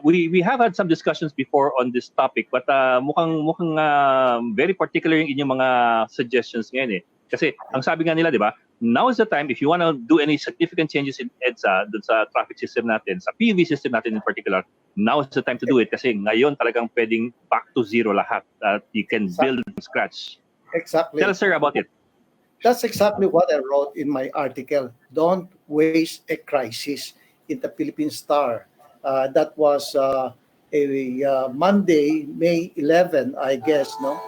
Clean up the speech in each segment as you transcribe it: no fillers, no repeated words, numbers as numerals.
we have had some discussions before on this topic, but mukhang very particular yung inyong mga suggestions ngayon eh. Kasi ang sabi nga nila, di ba, now is the time if you want to do any significant changes in EDSA, dun sa traffic system natin, sa PUV system natin in particular, now is the time to do it kasi ngayon talagang pwedeng back to zero lahat. You can build from scratch. Exactly. Tell us, sir, about it. That's exactly what I wrote in my article. Don't waste a crisis in the Philippine Star. That was a Monday, May 11, I guess, no?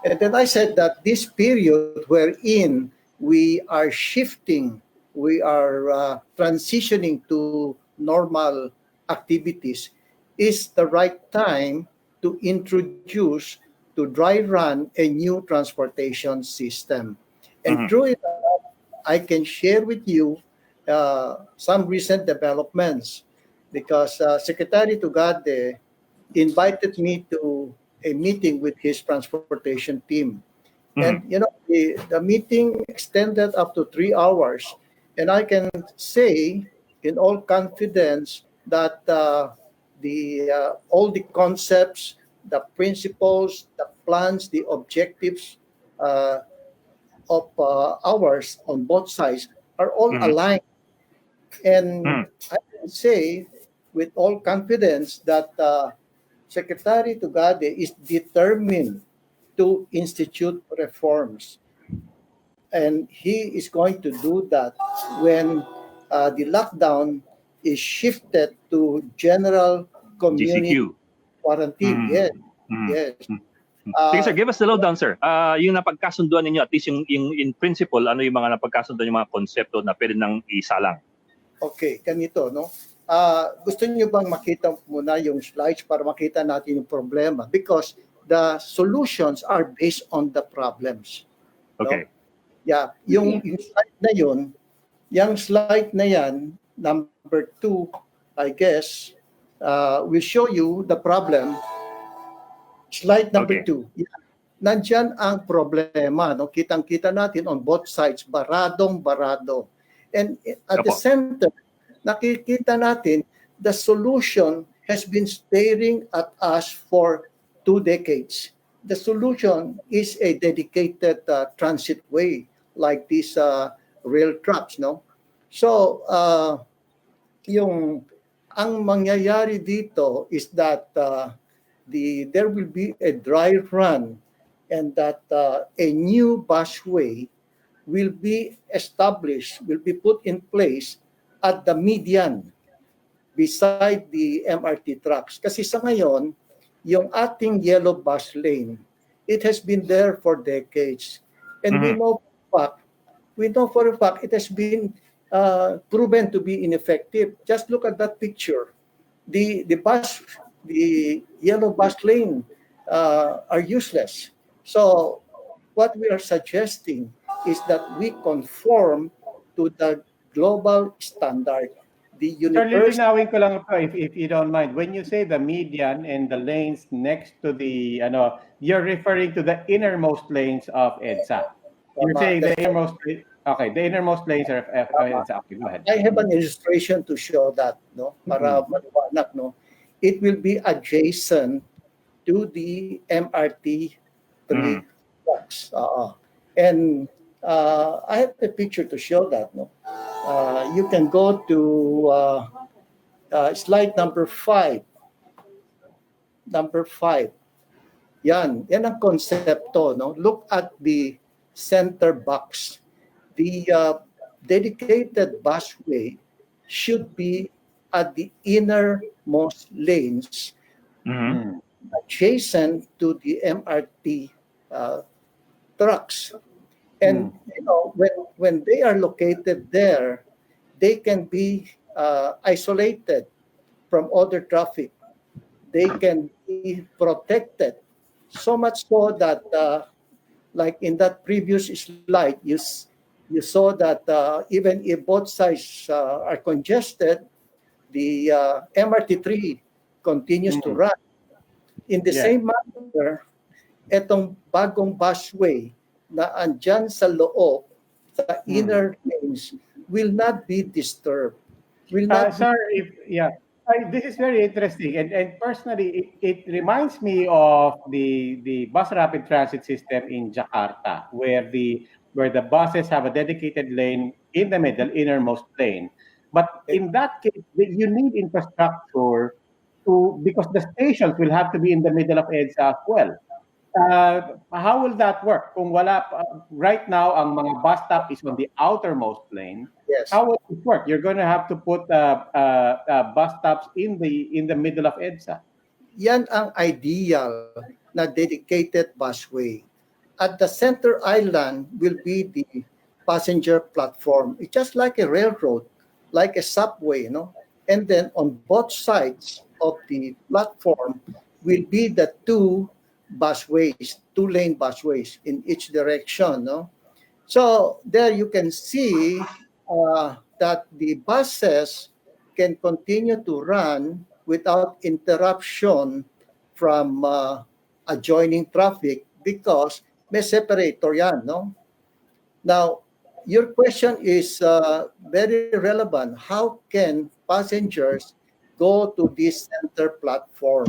And then I said that this period wherein we are shifting, we are transitioning to normal activities is the right time to introduce, to dry run a new transportation system. And through it, I can share with you some recent developments because Secretary Tugade invited me to a meeting with his transportation team. And, you know, the meeting extended up to 3 hours. And I can say in all confidence that all the concepts, the principles, the plans, the objectives of ours on both sides are all aligned. And I can say with all confidence that Secretary Tugade is determined to institute reforms. And he is going to do that when the lockdown is shifted to general community GCQ. quarantine. Yes, yes. Sige sir, give us the lowdown sir. Yung napagkasunduan ninyo, at least yung in principle, ano yung mga napagkasunduan, yung mga konsepto na pwede nang isalang? Okay, ganito, no? Gusto niyo bang makita muna yung slides para makita natin yung problema? Because the solutions are based on the problems. Okay. No? Yeah, yung slide na yun, yung slide na yan, number 2, I guess, will show you the problem. Slide number 2. Nandyan ang problema. No? Kitang-kita natin on both sides, baradong-barado. And at the center, nakikita natin the solution has been staring at us for 2 decades. The solution is a dedicated transit way like these rail tracks, no? So, ang mangyayari dito is that there will be a dry run and that a new busway will be established, will be put in place at the median beside the MRT tracks. Kasi sa ngayon, yung ating yellow bus lane, it has been there for decades. And we know for a fact it has been proven to be ineffective. Just look at that picture. The yellow bus lane are useless. So what we are suggesting is that we conform to the global standard. The universal... Lilinawin ko lang ito, if you don't mind. When you say the median and the lanes next to the, you're referring to the innermost lanes of EDSA. You're saying the innermost, okay, the innermost lanes are EDSA. Okay, go ahead. I have an illustration to show that, no? Para maliwanag, no? It will be adjacent to the MRT 3 tracks. And I have a picture to show that, no? You can go to slide number 5. Number 5. Yan ang konsepto, no? Look at the center box. The dedicated busway should be at the innermost lanes, adjacent to the MRT trucks. And when they are located there, they can be isolated from other traffic. They can be protected. So much so that, like in that previous slide, you saw that even if both sides are congested, the MRT3 continues to run. In the same manner, etong bagong busway na andyan sa loob, sa inner lanes, will not be disturbed. Will not Sir, This is very interesting, and personally, it reminds me of the bus rapid transit system in Jakarta, where the buses have a dedicated lane in the middle, innermost lane. But in that case, you need infrastructure because the stations will have to be in the middle of EDSA as well. How will that work? Kung wala right now ang mga bus stop is on the outermost lane. Yes. How will it work? You're going to have to put bus stops in the middle of EDSA. Yan ang ideal na dedicated busway. At the center island will be the passenger platform. It's just like a railroad, like a subway, And then on both sides of the platform will be the two busways, two-lane busways in each direction, So there you can see that the buses can continue to run without interruption from adjoining traffic because may separator yan, Now, your question is very relevant. How can passengers go to this center platform?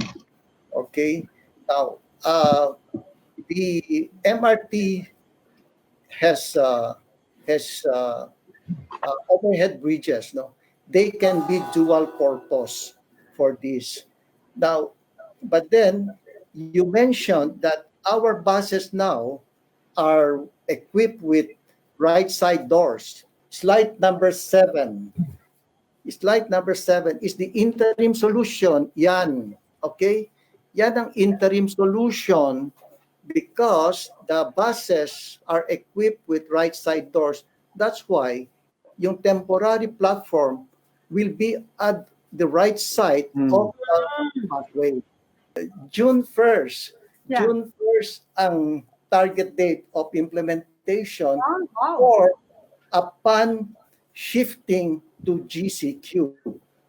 Okay. Now, the MRT has overhead bridges. They can be dual purpose for this. Now, but then you mentioned that our buses now are equipped with right side doors. Slide number 7. Slide number 7 is the interim solution. Yan. Okay? Yan ang interim solution because the buses are equipped with right side doors. That's why yung temporary platform will be at the right side of the busway. June 1st. Yeah. June 1st ang target date of implementation Wow. or upon shifting to GCQ.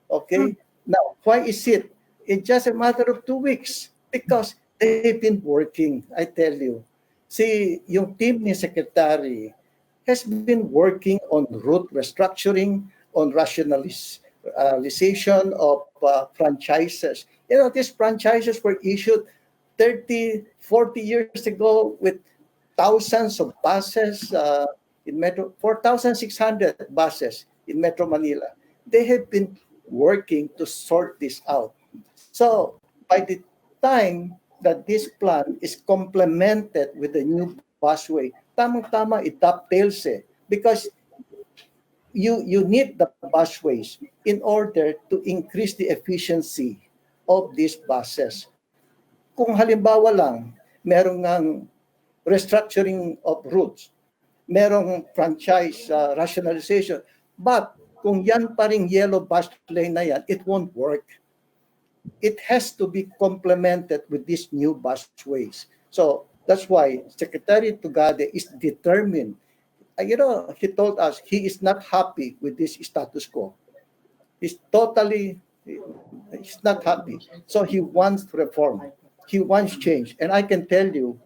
Okay? Now, why is it? It's just a matter of 2 weeks because they've been working, I tell you. See, yung team ni Secretary has been working on route restructuring, on rationalization of franchises. These franchises were issued 30, 40 years ago with thousands of buses in Metro, 4,600 buses in Metro Manila. They have been working to sort this out. So by the time that this plan is complemented with the new busway, tamang-tama it dovetails because you need the busways in order to increase the efficiency of these buses. Kung halimbawa lang, merong ng restructuring of routes, merong franchise rationalization, but kung yan pa ring yellow bus lane na yan, it won't work. It has to be complemented with these new busways. So that's why Secretary Tugade is determined. He told us he is not happy with this status quo. He's not happy. So he wants reform. He wants change. And I can tell you,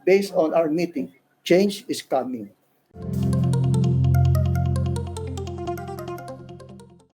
based on our meeting, change is coming.